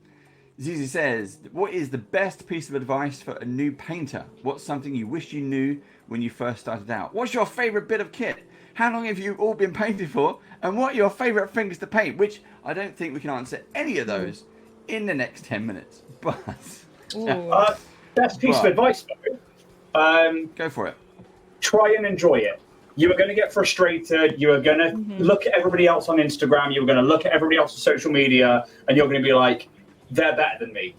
Zizi says, "What is the best piece of advice for a new painter? What's something you wish you knew when you first started out? What's your favorite bit of kit? How long have you all been painting for? And what are your favorite things to paint?" Which I don't think we can answer any of those in the next 10 minutes. But best piece of advice, though. Go for it. Try and enjoy it. You are going to get frustrated. You are going to look at everybody else on Instagram. You're going to look at everybody else's social media, and you're going to be like, they're better than me.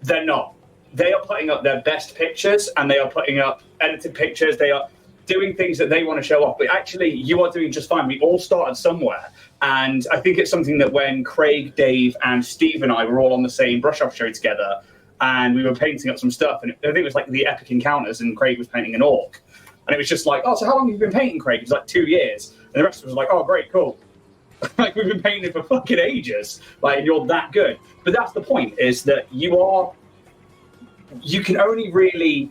They're not. They are putting up their best pictures, and they are putting up edited pictures. They are doing things that they want to show off. But actually, you are doing just fine. We all started somewhere. And I think it's something that when Craig, Dave, and Steve and I were all on the same brush-off show together, and we were painting up some stuff, and I think it was like the Epic Encounters, and Craig was painting an orc. And it was just like, oh, so how long have you been painting, Craig? It was like 2 years. And the rest of us was like, oh, great, cool. Like, we've been painting for fucking ages. Like, and you're that good. But that's the point, is that you can only really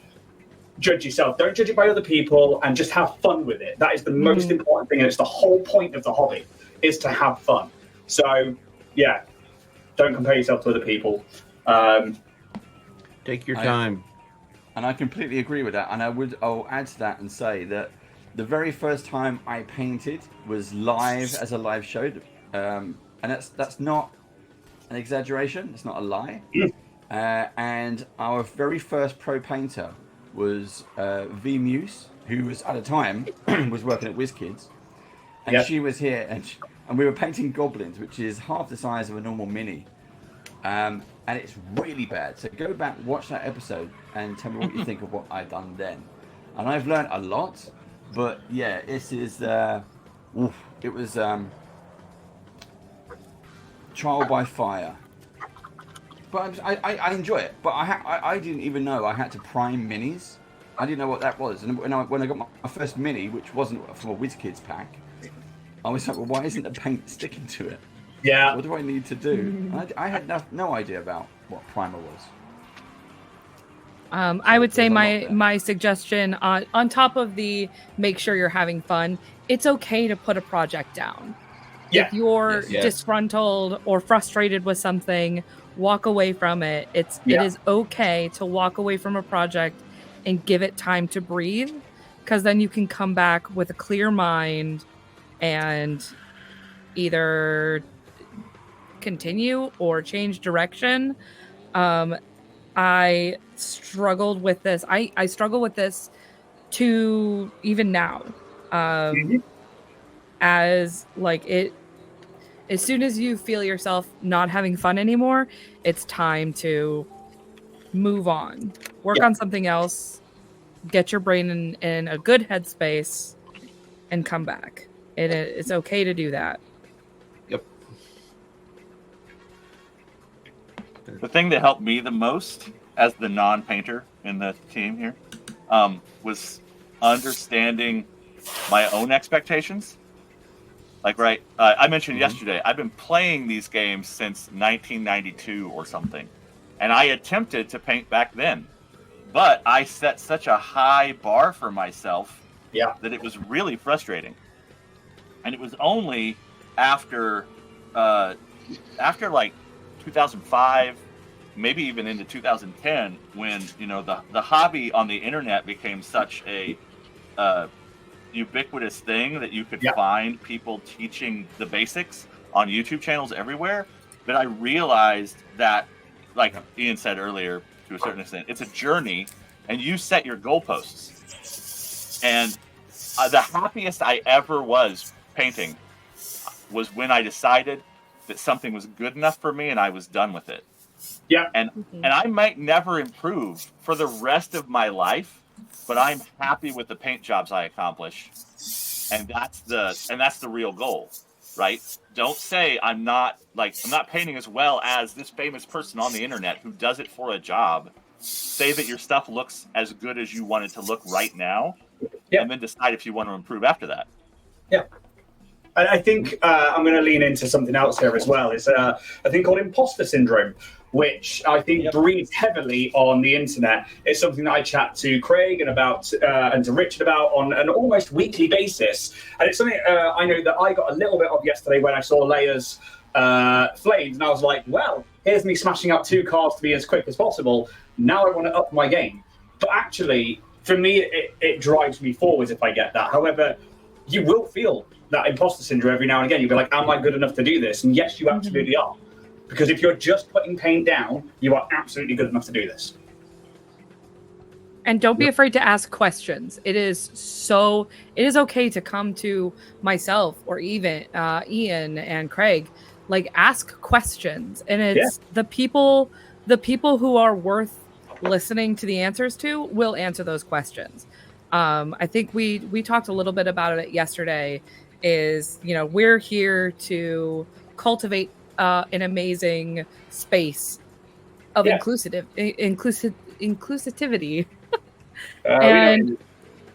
judge yourself. Don't judge it by other people, and just have fun with it. That is the most important thing, and it's the whole point of the hobby, is to have fun. So, yeah, don't compare yourself to other people. Take your time. And I completely agree with that. And I'll add to that and say that the very first time I painted was live as a live show. And that's not an exaggeration. It's not a lie. And our very first pro painter was V Muse, who was at a time was working at WizKids. And she was here, and we were painting goblins, which is half the size of a normal mini. And it's really bad. So go back, watch that episode, and tell me what you think of what I've done then. And I've learned a lot, but yeah, this is it was trial by fire. But I enjoy it. But I didn't even know I had to prime minis. I didn't know what that was. And when I got my first mini, which wasn't from a WizKids pack, I was like, well, why isn't the paint sticking to it? Yeah. What do I need to do? I had no idea about what primer was. I would say my suggestion on top of the make sure you're having fun, it's okay to put a project down. Yeah. If you're disgruntled or frustrated with something, walk away from it. It is okay to walk away from a project and give it time to breathe, because then you can come back with a clear mind and either continue or change direction. I struggled with this. I struggle with this to even now. As like it, as soon as you feel yourself not having fun anymore, it's time to move on. Work on something else. Get your brain in a good headspace and come back. It's okay to do that. The thing that helped me the most as the non-painter in the team here was understanding my own expectations. Like, I mentioned yesterday, I've been playing these games since 1992 or something. And I attempted to paint back then. But I set such a high bar for myself that it was really frustrating. And it was only after like 2005, maybe even into 2010, when the hobby on the internet became such a ubiquitous thing that you could find people teaching the basics on YouTube channels everywhere, that I realized that, like Ian said earlier, to a certain extent, it's a journey, and you set your goalposts. And the happiest I ever was painting was when I decided that something was good enough for me and I was done with it. Yeah. And I might never improve for the rest of my life, but I'm happy with the paint jobs I accomplish. And that's the real goal, right? Don't say I'm not painting as well as this famous person on the internet who does it for a job. Say that your stuff looks as good as you want it to look right now, and then decide if you want to improve after that. Yeah. I think I'm going to lean into something else here as well. It's a thing called imposter syndrome, which I think breeds heavily on the internet. It's something that I chat to Craig and to Richard about on an almost weekly basis. And it's something I know that I got a little bit of yesterday when I saw Leia's flames, and I was like, well, here's me smashing up 2 cars to be as quick as possible. Now I want to up my game. But actually, for me, it drives me forwards if I get that. However, you will feel that imposter syndrome every now and again. You'll be like, am I good enough to do this? And yes, you absolutely are. Because if you're just putting paint down, you are absolutely good enough to do this. And don't be afraid to ask questions. It is okay to come to myself or even Ian and Craig, like, ask questions. And it's the people who are worth listening to the answers to will answer those questions. I think we talked a little bit about it yesterday. Is, we're here to cultivate an amazing space of inclusivity, and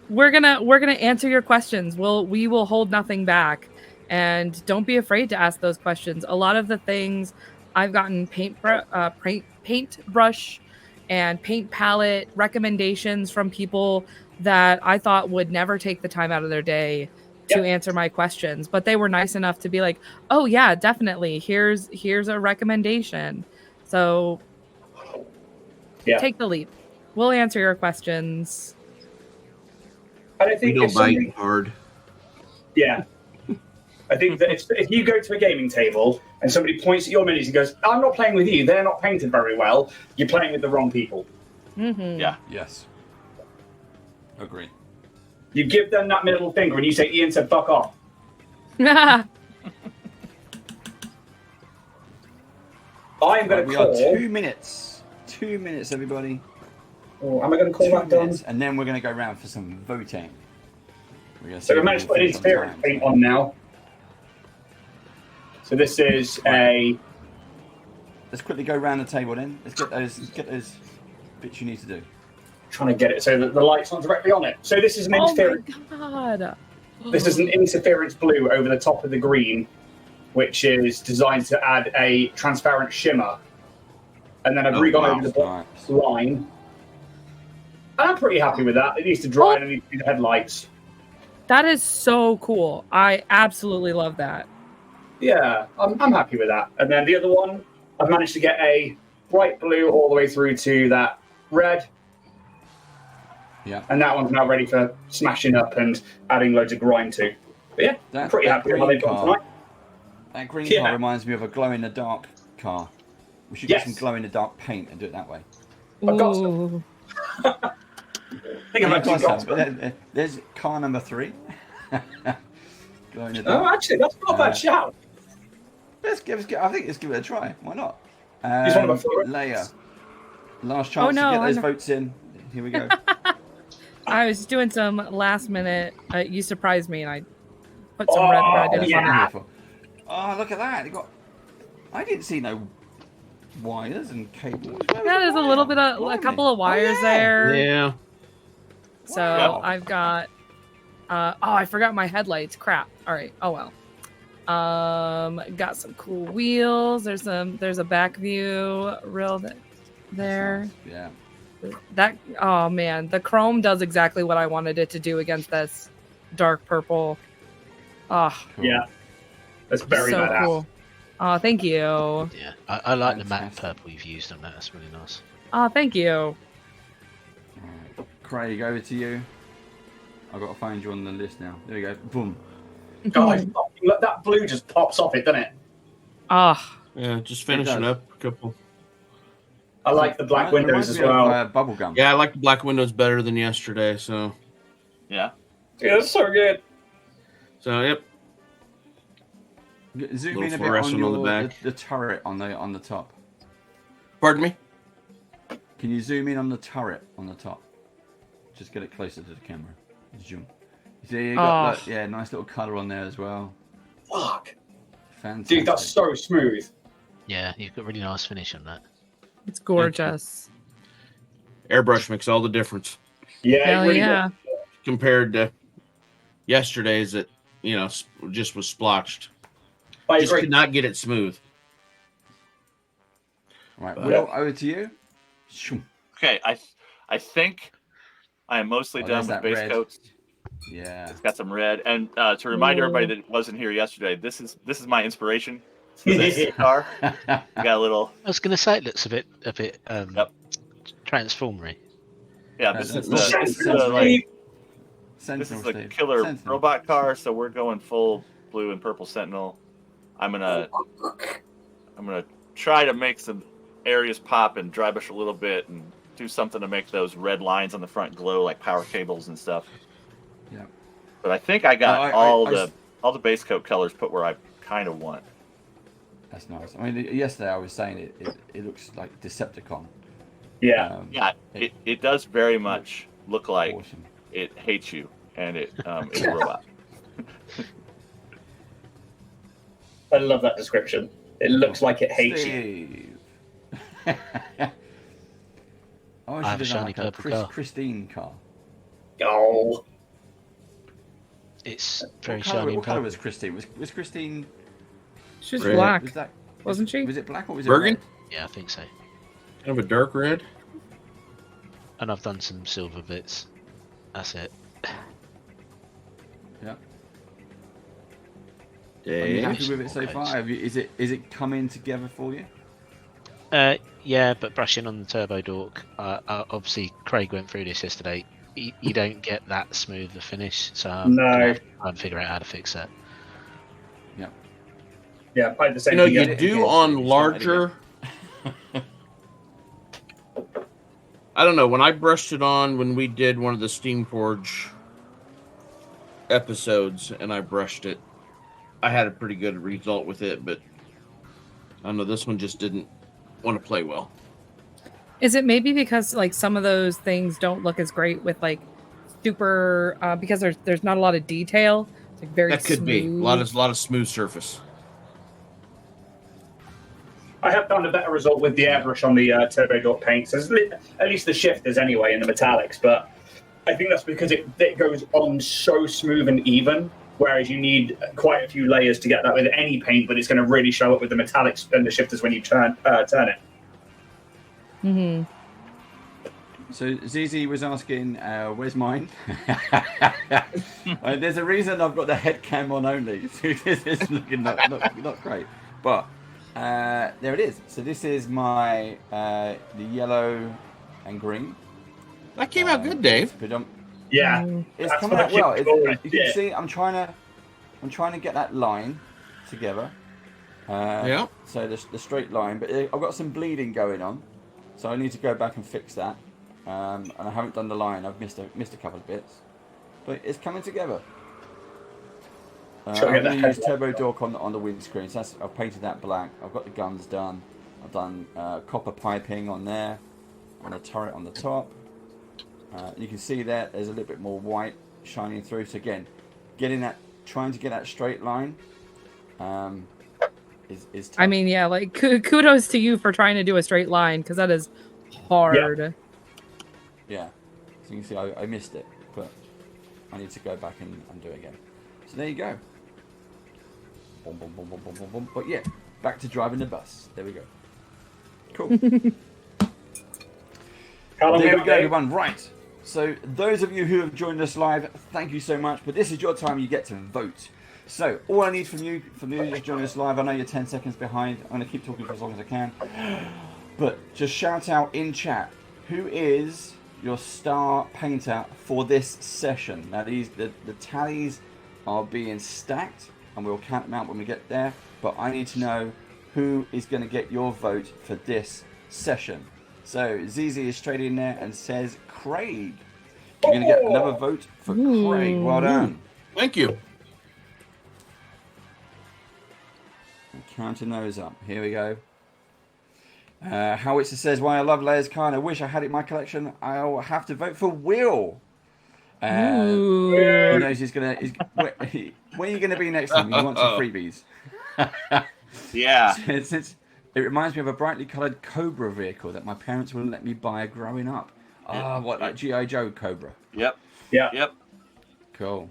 we're gonna answer your questions. We will hold nothing back, and don't be afraid to ask those questions. A lot of the things I've gotten paintbrush and paint palette recommendations from people that I thought would never take the time out of their day to answer my questions, but they were nice enough to be like, oh yeah, definitely, here's a recommendation. So take the leap. We'll answer your questions. And I think we don't bite hard. Yeah. I think that if you go to a gaming table and somebody points at your minis and goes, I'm not playing with you, they're not painted very well, you're playing with the wrong people. Yeah. Yes. Agree. You give them that middle finger and you say, Ian said, fuck off. Yeah. I am going to call... We are 2 minutes. 2 minutes, everybody. Oh, am I going to call that done? And then we're going to go around for some voting. So we managed to put an interference paint on now. So this is a... Let's quickly go around the table then. Let's get those bits you need to do. Trying to get it so that the light's not directly on it. So this is an interference. Oh my God. This is an interference blue over the top of the green, which is designed to add a transparent shimmer. And then I've re-gone over the black line. And I'm pretty happy with that. It needs to dry and it needs to be the headlights. That is so cool. I absolutely love that. Yeah, I'm happy with that. And then the other one, I've managed to get a bright blue all the way through to that red. Yeah. And that one's now ready for smashing up and adding loads of grime to. But yeah, I'm pretty happy with how they've gone tonight. That green car reminds me of a glow-in-the-dark car. We should get some glow-in-the-dark paint and do it that way. I've got some. I think I've actually got some. There's car number 3. Oh, actually, that's not a bad shout. I think let's give it a try. Why not? Leia. Last chance to get those votes in. Here we go. I was doing some last minute. You surprised me, and I put some red where I didn't want to. Oh, look at that! I didn't see no wires and cables. There's a little bit of a couple of wires there. Yeah. So I've got. I forgot my headlights. Crap. All right. Oh well. Got some cool wheels. There's a back view there. Yeah. That man, the chrome does exactly what I wanted it to do against this dark purple. Cool. Yeah. That's very so badass. cool. Oh, thank you. Yeah, I like the matte purple you've used on that. That's really nice. Oh, thank you. Right. Craig, over to you. I've got to find you on the list now. There we go. Boom. God, look, that blue just pops off it, doesn't it? Ah. Yeah, just finishing up a couple. I like the black windows as well. Bubblegum. Yeah, I like the black windows better than yesterday. So. Yeah. Yeah, that's so good. So yep. Zoom in a bit on the turret on the top. Pardon me? Can you zoom in on the turret on the top? Just get it closer to the camera. Zoom. You see, you got nice little colour on there as well. Fuck. Fantastic. Dude, that's so smooth. Yeah, you've got really nice finish on that. It's gorgeous. Airbrush makes all the difference. Yeah, hell really yeah. good. Compared to yesterday's that, just was splotched. I just agree. could not get it smooth. Right, Will, over to you. Okay, I think I am mostly done with base coats. Yeah, it's got some red. And to remind everybody that wasn't here yesterday, this is my inspiration. This car. We got a little. I was going to say it looks a bit transformery. Yeah, this is the killer robot car. So we're going full blue and purple Sentinel. I'm gonna try to make some areas pop and dry brush a little bit and do something to make those red lines on the front glow like power cables and stuff. Yeah. But I think I got all the base coat colors put where I kind of want. That's nice. I mean, yesterday I was saying it looks like Decepticon. Yeah. It does very much look like awesome. It hates you and it's a robot. I love that description. It looks like it hates you. I have a shiny purple car. Christine car. Oh. It's very shiny. What colour was Christine? Was Christine? She was black. Wasn't she? Was it black or was it Bergen? red? Yeah, I think so. Kind of a dark red. And I've done some silver bits. That's it. Yeah. Dave. Are you happy with it so far? Is it coming together for you? Yeah, but brushing on the turbo dork. Obviously, Craig went through this yesterday. You don't get that smooth a finish, so I'm gonna have to try and figure out how to fix that. Yeah. Yeah, probably the same. You do on larger. I don't know. When I brushed it on when we did one of the Steamforge episodes, and I brushed it, I had a pretty good result with it, but I don't know. This one just didn't want to play well. Is it maybe because like some of those things don't look as great with like super because there's not a lot of detail? It's like very that could smooth. be a lot of smooth surface. I have found a better result with the airbrush on the turbo dork paints. At least the shifters anyway in the metallics, but I think that's because it goes on so smooth and even. Whereas you need quite a few layers to get that with any paint, but it's going to really show up with the metallics and the shifters when you turn it. Mm-hmm. So ZZ was asking, where's mine? There's a reason I've got the head cam on only. It's looking not great. But there it is. So this is my the yellow and green. That came out good, Dave. Yeah, it's coming out well. You can see I'm trying to get that line together. Yeah. So the straight line, but I've got some bleeding going on, so I need to go back and fix that. And I haven't done the line. I've missed a couple of bits, but it's coming together. I'm going to use Turbo Dork on the windscreen. So I've painted that black. I've got the guns done. I've done copper piping on there, on the turret on the top. You can see that there's a little bit more white shining through. So again, trying to get that straight line is tough. I mean, yeah, like kudos to you for trying to do a straight line because that is hard. Yeah. So you can see I missed it, but I need to go back and do it again. So there you go. Boom, boom, boom, boom, boom, boom, boom. But yeah, back to driving the bus. There we go. Cool. There we go, everyone. Right. So those of you who have joined us live, thank you so much. But this is your time. You get to vote. So all I need from you just joining us live. I know you're 10 seconds behind. I'm going to keep talking for as long as I can. But just shout out in chat, who is your star painter for this session? Now the tallies are being stacked and we'll count them out when we get there. But I need to know who is going to get your vote for this session. So ZZ is straight in there and says Craig. You're going to get another vote for Craig. Well done. Thank you. I'm counting those up. Here we go. Howitzer says, "Why I love Layers Khan. I wish I had it in my collection. I'll have to vote for Will." He knows he's gonna. Where are you gonna be next time? He wants some freebies. Yeah. Since it reminds me of a brightly coloured Cobra vehicle that my parents wouldn't let me buy growing up. What, like G.I. Joe Cobra? Yep. Yeah. Yep. Cool.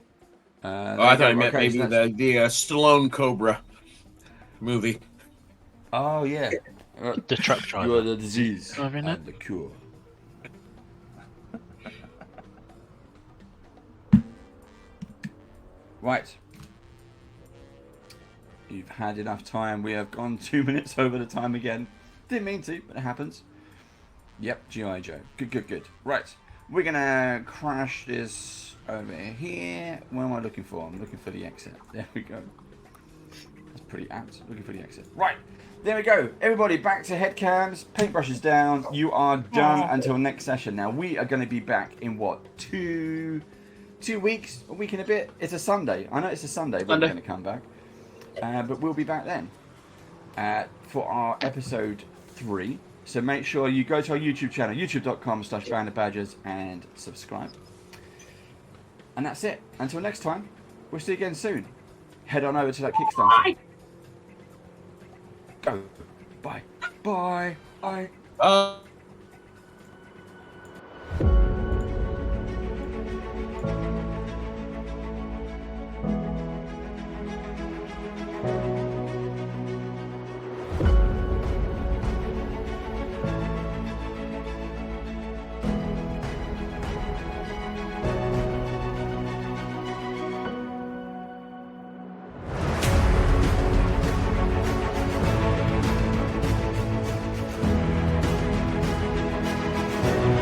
I thought you meant maybe the Stallone Cobra movie. Oh yeah. The truck driver. You are the disease Driving and the cure. Right. You've had enough time. We have gone 2 minutes over the time again. Didn't mean to, but it happens. Yep, G.I. Joe. Good. Right. We're going to crash this over here. What am I looking for? I'm looking for the exit. There we go. That's pretty apt. Looking for the exit. Right. There we go. Everybody back to head cams. Paintbrushes down. You are done until next session. Now, we are going to be back in what? 2 weeks? A week and a bit? It's a Sunday. I know it's a Sunday, but we're going to come back. But we'll be back then for our episode 3. So make sure you go to our YouTube channel, youtube.com/bandofbadgers, and subscribe. And that's it. Until next time, we'll see you again soon. Head on over to that Kickstarter. Go. Bye. Bye. Bye.